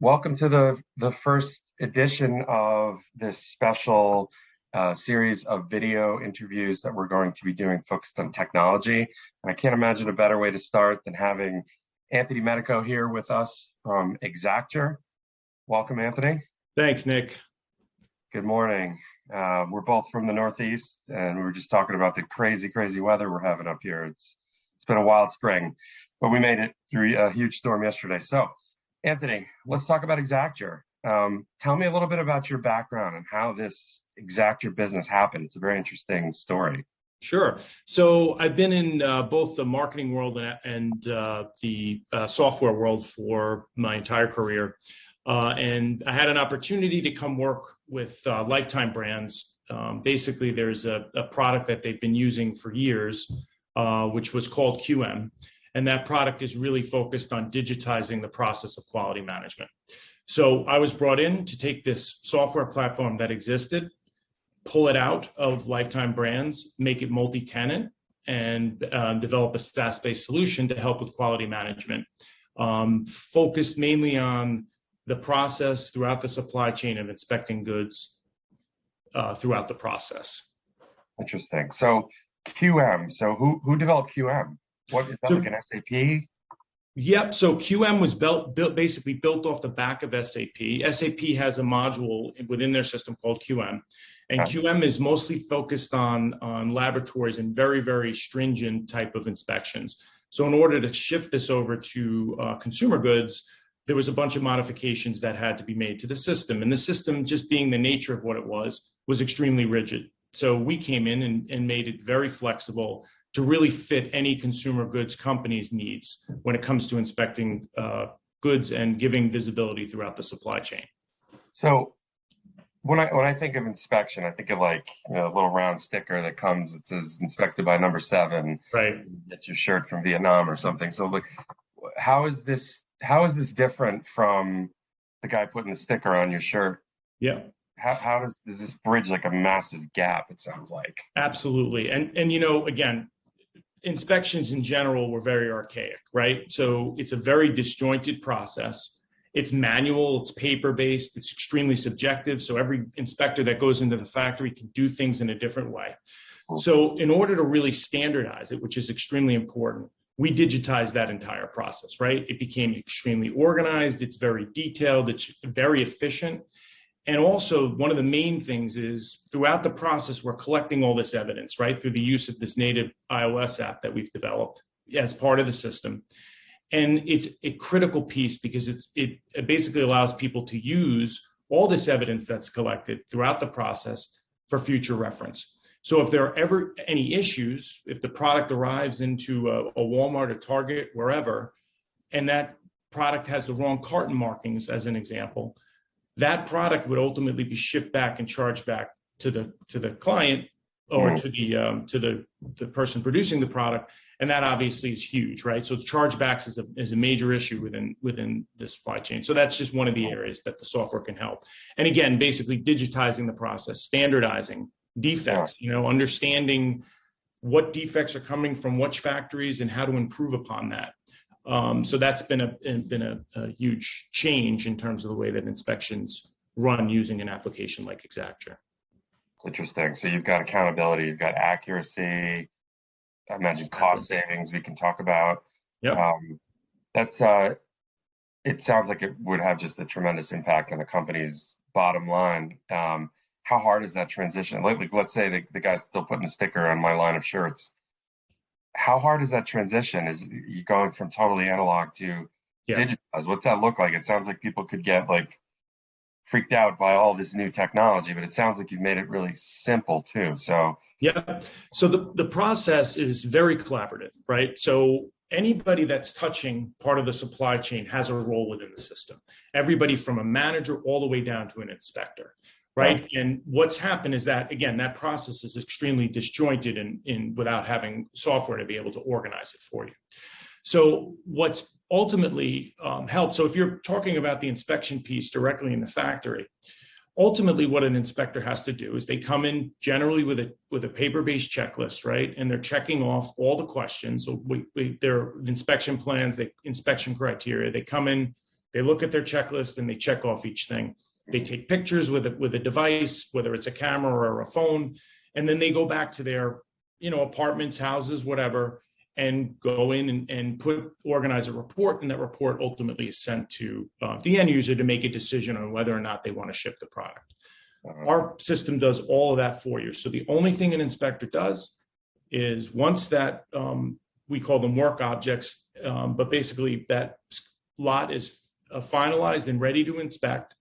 Welcome to the first edition of this special series of video interviews that we're going to be doing focused on technology. And I can't imagine a better way to start than having Anthony Medico here with us from Exacture. Welcome, Anthony. Thanks, Nick. Good morning. We're both from the Northeast, and we were just talking about the crazy, crazy weather we're having up here. It's been a wild spring, but we made it through a huge storm yesterday. So, Anthony, let's talk about Exacture. Tell me a little bit about your background and how this Exacture business happened. It's a very interesting story. Sure. So I've been in both the marketing world and the software world for my entire career. And I had an opportunity to come work with Lifetime Brands. Basically, there's a product that they've been using for years, which was called QM. And that product is really focused on digitizing the process of quality management. So I was brought in to take this software platform that existed, pull it out of Lifetime Brands, make it multi-tenant, and develop a SaaS-based solution to help with quality management, focused mainly on the process throughout the supply chain of inspecting goods throughout the process. Interesting. So QM. So who developed QM? What is that, like an SAP? Yep. So QM was basically built off the back of SAP. SAP has a module within their system called QM, and Okay. QM is mostly focused on laboratories and very, very stringent type of inspections. So in order to shift this over to consumer goods, there was a bunch of modifications that had to be made to the system, and the system, just being the nature of what it was extremely rigid. So we came in and made it very flexible to really fit any consumer goods company's needs when it comes to inspecting goods and giving visibility throughout the supply chain. So when I think of inspection, I think of like a little round sticker that comes that says inspected by number 7. Right. You get your shirt from Vietnam or something. So like, how is this different from the guy putting the sticker on your shirt? Yeah. How does this bridge like a massive gap? It sounds like. Absolutely. And again, inspections in general were very archaic, right? So it's a very disjointed process. It's manual, it's paper-based, it's extremely subjective. So every inspector that goes into the factory can do things in a different way. So in order to really standardize it, which is extremely important, we digitized that entire process, right? It became extremely organized, it's very detailed, it's very efficient. And also, one of the main things is throughout the process, we're collecting all this evidence, right, through the use of this native iOS app that we've developed as part of the system. And it's a critical piece because it basically allows people to use all this evidence that's collected throughout the process for future reference. So if there are ever any issues, if the product arrives into a Walmart or Target, wherever, and that product has the wrong carton markings, as an example, that product would ultimately be shipped back and charged back to the client or to the person producing the product, and that obviously is huge, right? So chargebacks is a major issue within the supply chain. So that's just one of the areas that the software can help. And again, basically digitizing the process, standardizing defects, understanding what defects are coming from which factories and how to improve upon that. So that's been a huge change in terms of the way that inspections run using an application like Exacture. Interesting. So you've got accountability, you've got accuracy. I imagine cost savings we can talk about. Yeah. That's it sounds like it would have just a tremendous impact on a company's bottom line. How hard is that transition? Like, let's say the guy's still putting a sticker on my line of shirts. How hard is that transition? Is you going from totally analog to digitized? What's that look like? It sounds like people could get like freaked out by all this new technology, but it sounds like you've made it really simple too. So yeah. So the process is very collaborative, right? So anybody that's touching part of the supply chain has a role within the system. Everybody from a manager all the way down to an inspector. Right. And what's happened is that, again, that process is extremely disjointed and without having software to be able to organize it for you. So what's ultimately helped, so if you're talking about the inspection piece directly in the factory, ultimately what an inspector has to do is they come in generally with a paper-based checklist, right? And they're checking off all the questions. So their inspection plans, the inspection criteria, they come in, They look at their checklist and they check off each thing. They take pictures with a device, whether it's a camera or a phone, and then they go back to their, apartments, houses, whatever, and go in and organize a report, and that report ultimately is sent to the end user to make a decision on whether or not they want to ship the product. Our system does all of that for you. So the only thing an inspector does is once that, we call them work objects, but basically that lot is finalized and ready to inspect,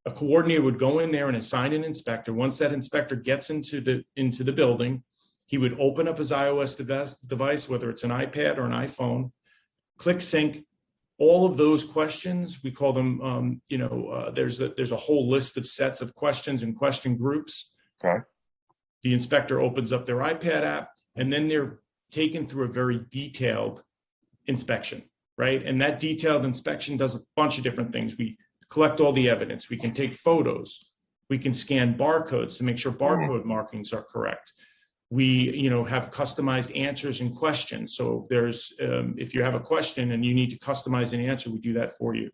a coordinator would go in there and assign an inspector. Once that inspector gets into the building, he would open up his iOS device, whether it's an iPad or an iPhone, click sync. All of those questions, we call them, there's a whole list of sets of questions and question groups. Okay. The inspector opens up their iPad app, and then they're taken through a very detailed inspection, right? And that detailed inspection does a bunch of different things. We collect all the evidence. We can take photos. We can scan barcodes to make sure barcode markings are correct. We, have customized answers and questions. So there's, if you have a question and you need to customize an answer, we do that for you.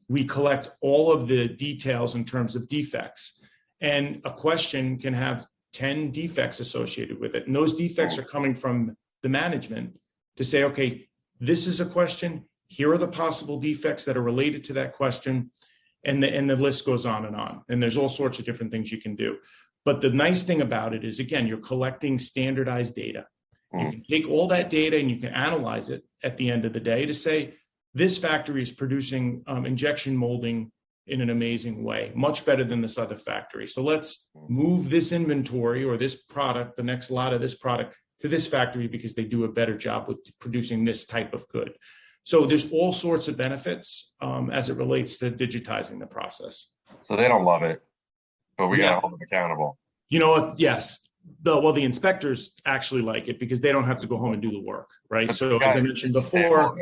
We collect all of the details in terms of defects. And a question can have 10 defects associated with it. And those defects are coming from the management to say, okay, this is a question. Here are the possible defects that are related to that question. And the list goes on. And there's all sorts of different things you can do. But the nice thing about it is, again, you're collecting standardized data. You can take all that data and you can analyze it at the end of the day to say, this factory is producing injection molding in an amazing way, much better than this other factory. So let's move this inventory or this product, the next lot of this product, to this factory because they do a better job with producing this type of good. So there's all sorts of benefits as it relates to digitizing the process. So they don't love it, but we got to hold them accountable. You know what? Yes. The inspectors actually like it because they don't have to go home and do the work, right? So as I mentioned before,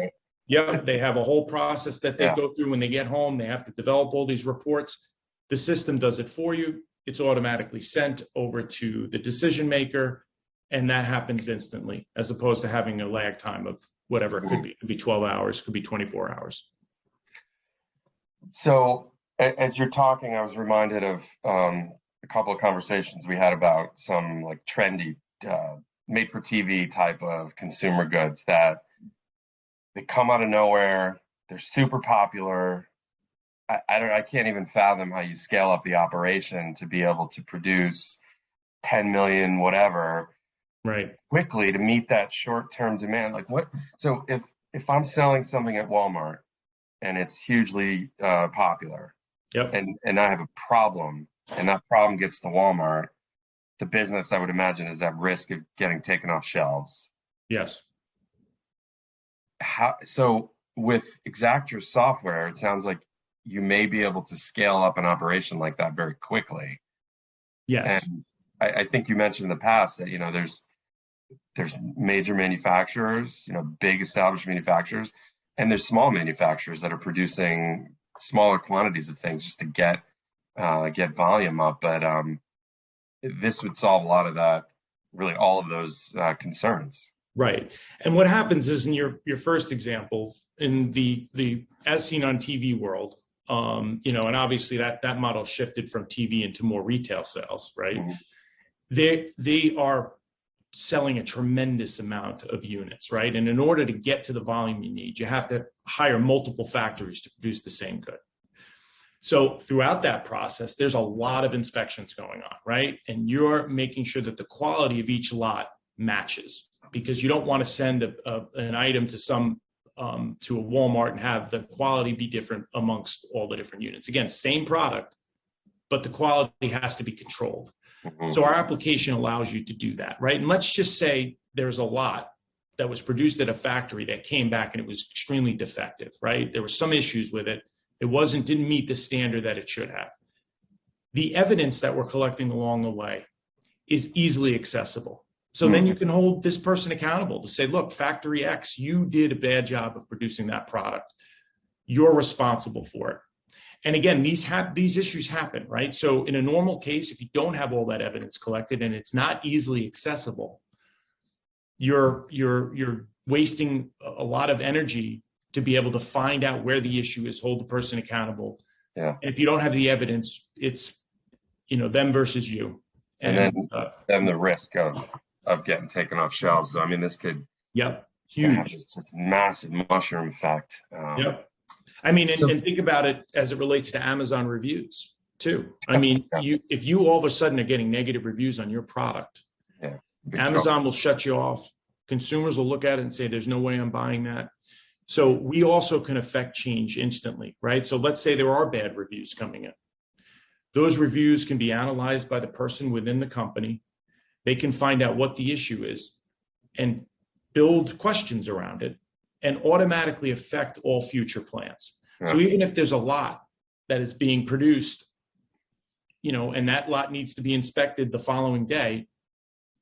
they have a whole process that they go through when they get home. They have to develop all these reports. The system does it for you. It's automatically sent over to the decision maker, and that happens instantly, as opposed to having a lag time of whatever it could be. It could be 12 hours, could be 24 hours. So as you're talking, I was reminded of a couple of conversations we had about some like trendy made for TV type of consumer goods that they come out of nowhere. They're super popular. I can't even fathom how you scale up the operation to be able to produce 10 million, whatever, right, quickly to meet that short-term demand. Like what? So if I'm selling something at Walmart and it's hugely popular, and I have a problem, and that problem gets to Walmart, the business, I would imagine, is at risk of getting taken off shelves. Yes. So with Exacture software, it sounds like you may be able to scale up an operation like that very quickly. Yes. And I think you mentioned in the past that, there's major manufacturers, big established manufacturers, and there's small manufacturers that are producing smaller quantities of things just to get volume up. But this would solve a lot of that, really all of those concerns. Right. And what happens is in your first example, in the as seen on TV world, and obviously that model shifted from TV into more retail sales, right? They are selling a tremendous amount of units, right? And in order to get to the volume you need, you have to hire multiple factories to produce the same good. So throughout that process, there's a lot of inspections going on, right? And you're making sure that the quality of each lot matches, because you don't want to send an item to to a Walmart and have the quality be different amongst all the different units. Again, same product, but the quality has to be controlled. So our application allows you to do that, right? And let's just say there's a lot that was produced at a factory that came back and it was extremely defective, right? There were some issues with it. It didn't meet the standard that it should have. The evidence that we're collecting along the way is easily accessible. So then you can hold this person accountable to say, look, factory X, you did a bad job of producing that product. You're responsible for it. And again, these issues happen, right? So in a normal case, if you don't have all that evidence collected and it's not easily accessible, you're wasting a lot of energy to be able to find out where the issue is, hold the person accountable. Yeah. And if you don't have the evidence, it's, them versus you. And then the risk of getting taken off shelves. So, I mean, this could yep, have huge. this massive mushroom effect. Yep. I mean, So, and think about it as it relates to Amazon reviews too. I mean, if you all of a sudden are getting negative reviews on your product, yeah, Amazon will shut you off. Consumers will look at it and say, there's no way I'm buying that. So we also can affect change instantly, right? So let's say there are bad reviews coming in. Those reviews can be analyzed by the person within the company. They can find out what the issue is and build questions around it and automatically affect all future plans. Yeah. So even if there's a lot that is being produced, and that lot needs to be inspected the following day,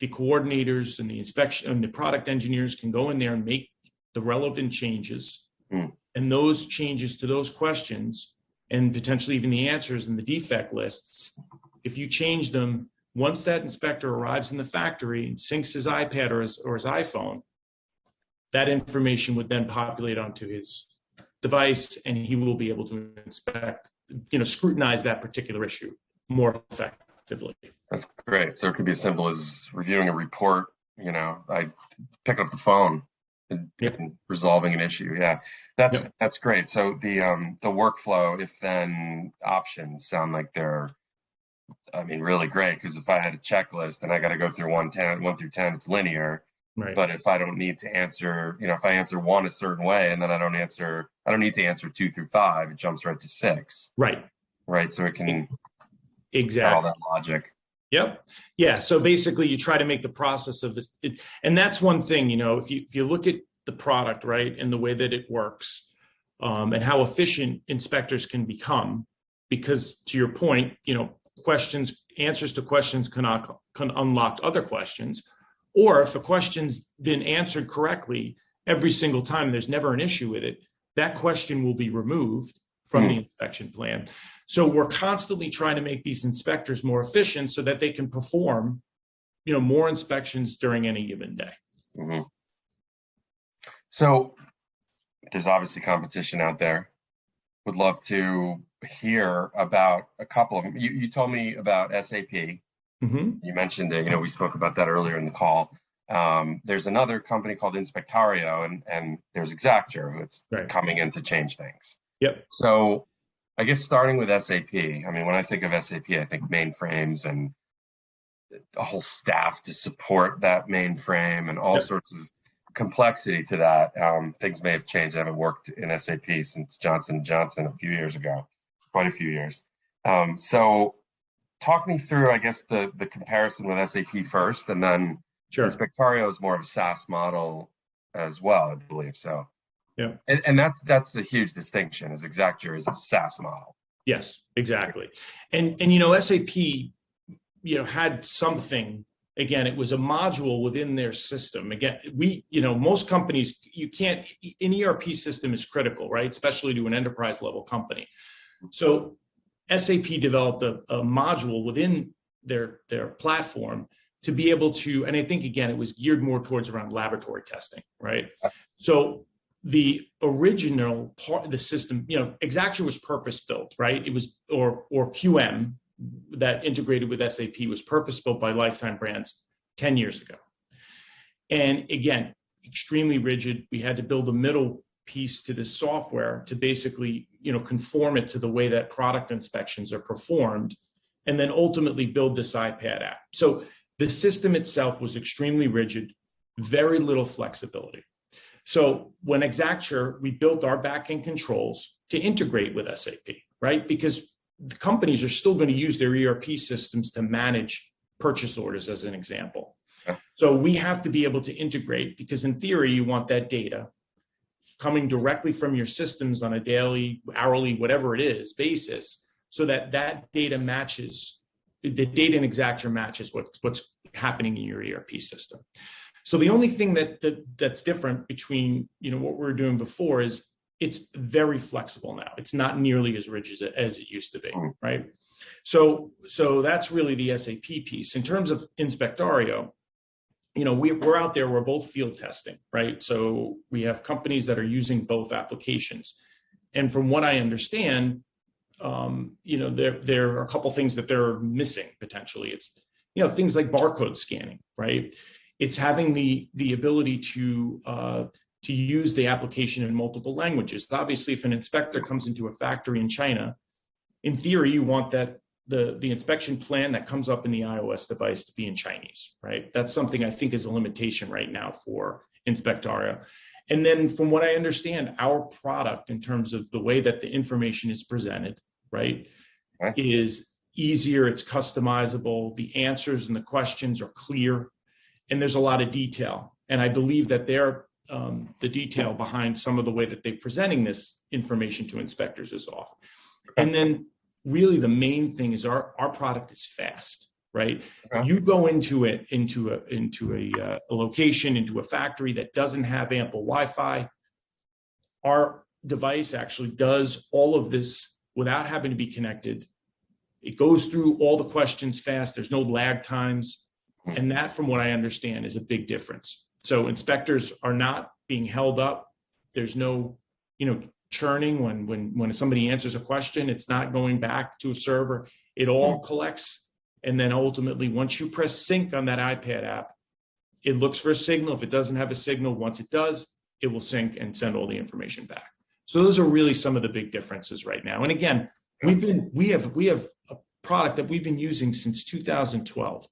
the coordinators and the inspection and the product engineers can go in there and make the relevant changes. And those changes to those questions and potentially even the answers in the defect lists, if you change them, once that inspector arrives in the factory and syncs his iPad or his iPhone, that information would then populate onto his device, and he will be able to inspect, scrutinize that particular issue more effectively. That's great. So it could be as simple as reviewing a report. I pick up the phone and resolving an issue. Yeah, that's great. So the workflow, if then options sound like they're, really great, because if I had a checklist and I got to go through 1 through 10, it's linear. Right. But if I don't need to answer, if I answer 1 a certain way and then I don't need to answer 2 through 5, it jumps right to 6. Right. Right. So it can exactly all that logic. Yep. Yeah. So basically, you try to make the process of this, and that's one thing. If you look at the product, right, and the way that it works, and how efficient inspectors can become, because to your point, answers to questions can unlock other questions, or if a question's been answered correctly every single time, there's never an issue with it, that question will be removed from the inspection plan. So we're constantly trying to make these inspectors more efficient so that they can perform, more inspections during any given day. Mm-hmm. So there's obviously competition out there. Would love to hear about a couple of them. You told me about SAP. Mm-hmm. You mentioned it. We spoke about that earlier in the call. There's another company called Inspectario, and there's Exacture, who's coming in to change things. Yep. So I guess starting with SAP, when I think of SAP, I think mainframes and a whole staff to support that mainframe and all sorts of complexity to that. Things may have changed. I haven't worked in SAP since Johnson & Johnson a few years ago, quite a few years. So talk me through, I guess, the comparison with SAP first, and then Inspectario is more of a SaaS model as well, I believe. So yeah, and that's a huge distinction, is Exacture is a SaaS model. Yes, exactly. And SAP, had something. Again, it was a module within their system. Again, most companies, an ERP system is critical, right? Especially to an enterprise level company. So SAP developed a module within their platform to be able to, and I think, again, it was geared more towards around laboratory testing, right? So the original part of the system, Exacture was purpose built, right? It was, or QM, that integrated with SAP, was purpose-built by Lifetime Brands 10 years ago. And again, extremely rigid. We had to build a middle piece to this software to basically, conform it to the way that product inspections are performed, and then ultimately build this iPad app. So the system itself was extremely rigid, very little flexibility. So when Exacture, we built our backend controls to integrate with SAP, right? Because the companies are still going to use their ERP systems to manage purchase orders, as an example. So we have to be able to integrate, because in theory, you want that data coming directly from your systems on a daily, hourly, whatever it is, basis, so that data matches, the data in Exacture matches what's happening in your ERP system. So the only thing that's different between what we were doing before is it's very flexible now. It's not nearly as rigid as it used to be, right? So that's really the SAP piece. In terms of Inspectario, we're out there, we're both field testing, right? So we have companies that are using both applications. And from what I understand, there are a couple things that they're missing potentially. It's, things like barcode scanning, right? It's having the ability to use the application in multiple languages. Obviously, if an inspector comes into a factory in China, in theory, you want that the inspection plan that comes up in the iOS device to be in Chinese, right? That's something I think is a limitation right now for Inspectaria. And then from what I understand, our product in terms of the way that the information is presented, right, is easier, it's customizable, the answers and the questions are clear, and there's a lot of detail. And I believe that the detail behind some of the way that they're presenting this information to inspectors is off. And then really the main thing is our product is fast, right? You go into a location, into a factory that doesn't have ample Wi-Fi. Our device actually does all of this without having to be connected. It goes through all the questions fast. There's no lag times. And that, from what I understand, is a big difference. So inspectors are not being held up. There's no, churning when somebody answers a question. It's not going back to a server. It all collects. And then ultimately, once you press sync on that iPad app, it looks for a signal. If it doesn't have a signal, once it does, it will sync and send all the information back. So those are really some of the big differences right now. And again, we have a product that we've been using since 2012.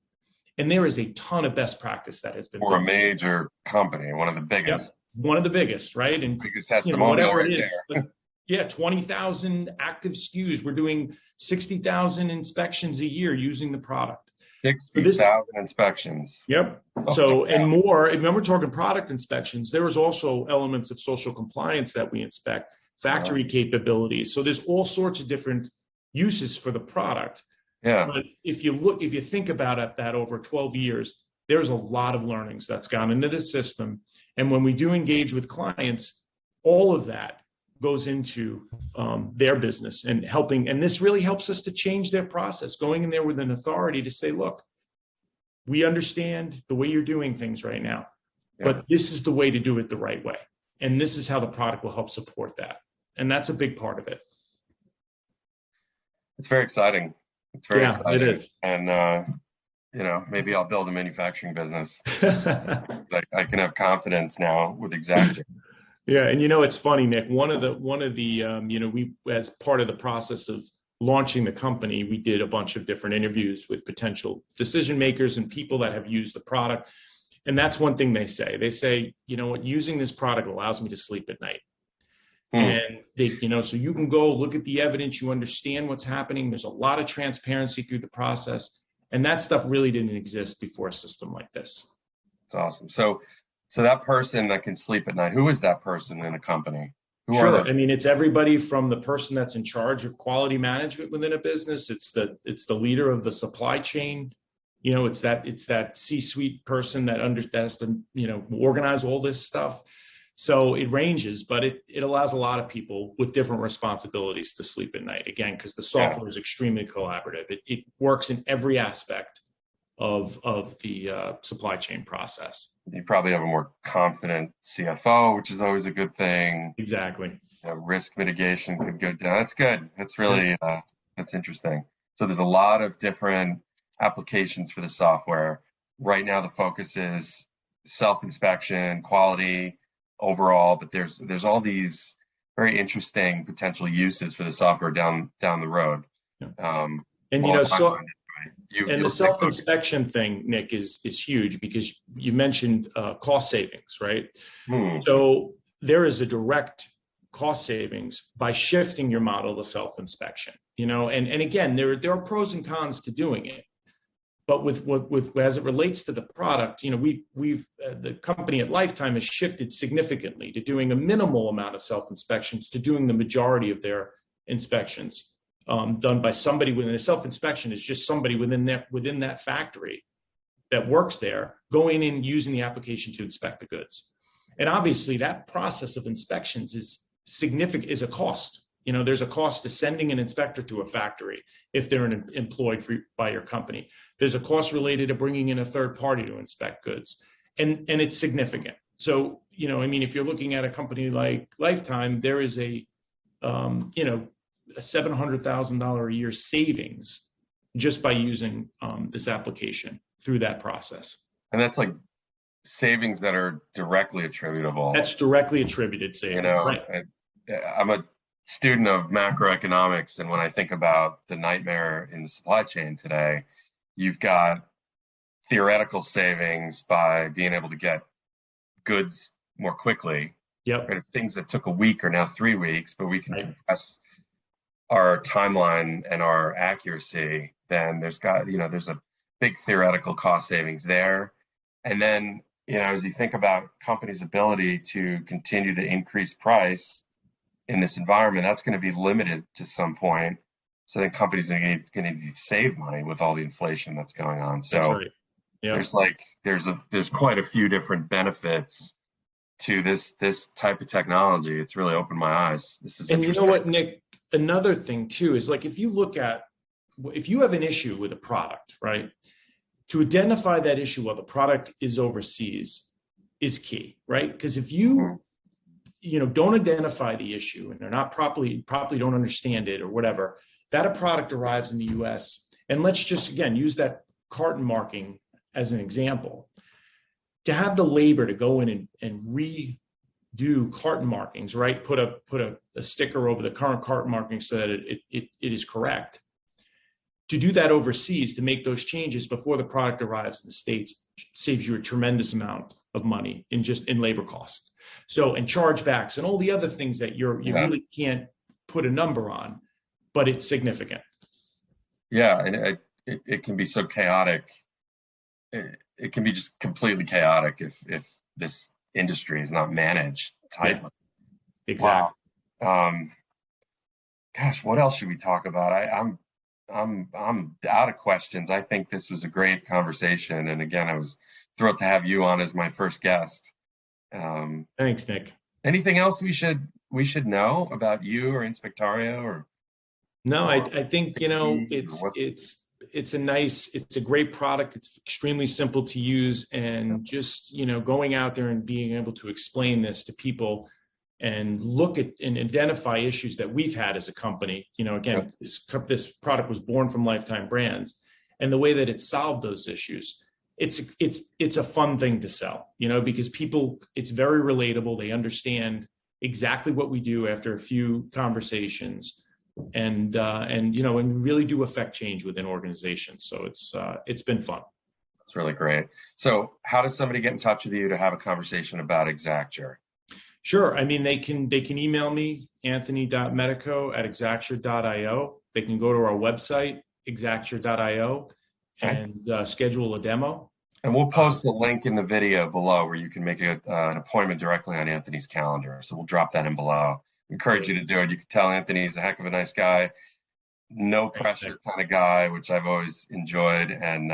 And there is a ton of best practice that has been for a major company, one of the biggest. Yep, one of the biggest, right? And biggest testimonial right there. Yeah, 20,000 active SKUs. We're doing 60,000 inspections a year using the product. 60,000 inspections. Yep. So, and more, and when we're talking product inspections, there is also elements of social compliance that we inspect, factory capabilities. So there's all sorts of different uses for the product. Yeah. But if you think about it, that over 12 years, there's a lot of learnings that's gone into this system. And when we do engage with clients, all of that goes into their business and helping. And this really helps us to change their process, going in there with an authority to say, look, we understand the way you're doing things right now, but this is the way to do it the right way. And this is how the product will help support that. And that's a big part of it. It's very exciting. It's very exciting. It is. And, maybe I'll build a manufacturing business. I can have confidence now with Exacture. Yeah, and it's funny, Nick. One of the we, as part of the process of launching the company, we did a bunch of different interviews with potential decision makers and people that have used the product. And that's one thing they say. They say, using this product allows me to sleep at night. And they, so you can go look at the evidence, you understand what's happening. There's a lot of transparency through the process. And that stuff really didn't exist before a system like this. It's awesome. So that person that can sleep at night, who is that person in a company? Sure. I mean, it's everybody from the person that's in charge of quality management within a business. It's the leader of the supply chain. It's that C-suite person that has to, organize all this stuff. So it ranges, but it allows a lot of people with different responsibilities to sleep at night, again, because the software is extremely collaborative. It works in every aspect of the supply chain process. You probably have a more confident CFO, which is always a good thing. Exactly. Risk mitigation could go down. That's good. That's really that's interesting. So there's a lot of different applications for the software. Right now, the focus is self-inspection, quality overall, but there's all these very interesting potential uses for the software down the road. And the self-inspection thing, Nick, is huge because you mentioned cost savings, right? So there is a direct cost savings by shifting your model to self-inspection. And again, there are pros and cons to doing it. But with as it relates to the product, we've the company at Lifetime has shifted significantly to doing a minimal amount of self-inspections to doing the majority of their inspections done by somebody within a self-inspection is just somebody within that factory that works there going in using the application to inspect the goods. And obviously that process of inspections is significant, is a cost. There's a cost to sending an inspector to a factory if they're employed by your company. There's a cost related to bringing in a third party to inspect goods. and it's significant. So, I mean, if you're looking at a company like Lifetime, there is a $700,000 a year savings just by using this application through that process. And that's like savings that are directly attributable. That's directly attributed savings, right? I'm a student of macroeconomics, and when I think about the nightmare in the supply chain today, you've got theoretical savings by being able to get goods more quickly. Yep. Right? If things that took a week are now 3 weeks, but we can Right. compress our timeline and our accuracy, then there's a big theoretical cost savings there. And then, as you think about companies' ability to continue to increase price in this environment, that's going to be limited to some point. So then companies are going to need to save money with all the inflation that's going on. So That's right. Yep. there's quite a few different benefits to this type of technology. It's really opened my eyes. This is And you know interesting. what, Nick? Another thing too is like if you have an issue with a product, right? To identify that issue while the product is overseas is key, right? Because if you don't identify the issue and they're not properly don't understand it or whatever, that a product arrives in the US, and let's just again use that carton marking as an example. To have the labor to go in and redo carton markings, right? Put a sticker over the current carton marking so that it is correct. To do that overseas, to make those changes before the product arrives in the States, saves you a tremendous amount of money in labor costs. So, and chargebacks and all the other things that you really can't put a number on, but it's significant. Yeah, and it can be so chaotic. It can be just completely chaotic if this industry is not managed tightly. Yeah, exactly. Wow. Gosh, what else should we talk about? I'm out of questions. I think this was a great conversation, and again, I was thrilled to have you on as my first guest. Thanks, Nick. Anything else we should know about you or Inspectario or? No, I think it's a great product. It's extremely simple to use, and just going out there and being able to explain this to people and look at and identify issues that we've had as a company. Again, this product was born from Lifetime Brands, and the way that it solved those issues, it's a fun thing to sell, because people, it's very relatable. They understand exactly what we do after a few conversations, and really do affect change within organizations. So it's been fun. That's really great. So how does somebody get in touch with you to have a conversation about Exacture? Sure. I mean, they can email me, anthony.medico@exacture.io. They can go to our website, exacture.io, and schedule a demo. And we'll post the link in the video below where you can make an appointment directly on Anthony's calendar. So we'll drop that in below. Encourage you to do it. You can tell Anthony he's a heck of a nice guy, no pressure kind of guy, which I've always enjoyed. And,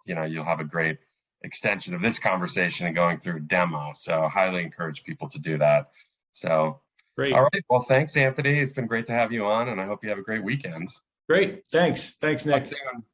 you'll have a great extension of this conversation and going through a demo. So highly encourage people to do that. So, great. All right. Well, thanks, Anthony. It's been great to have you on, and I hope you have a great weekend. Great. Thanks, Nick. Talk soon.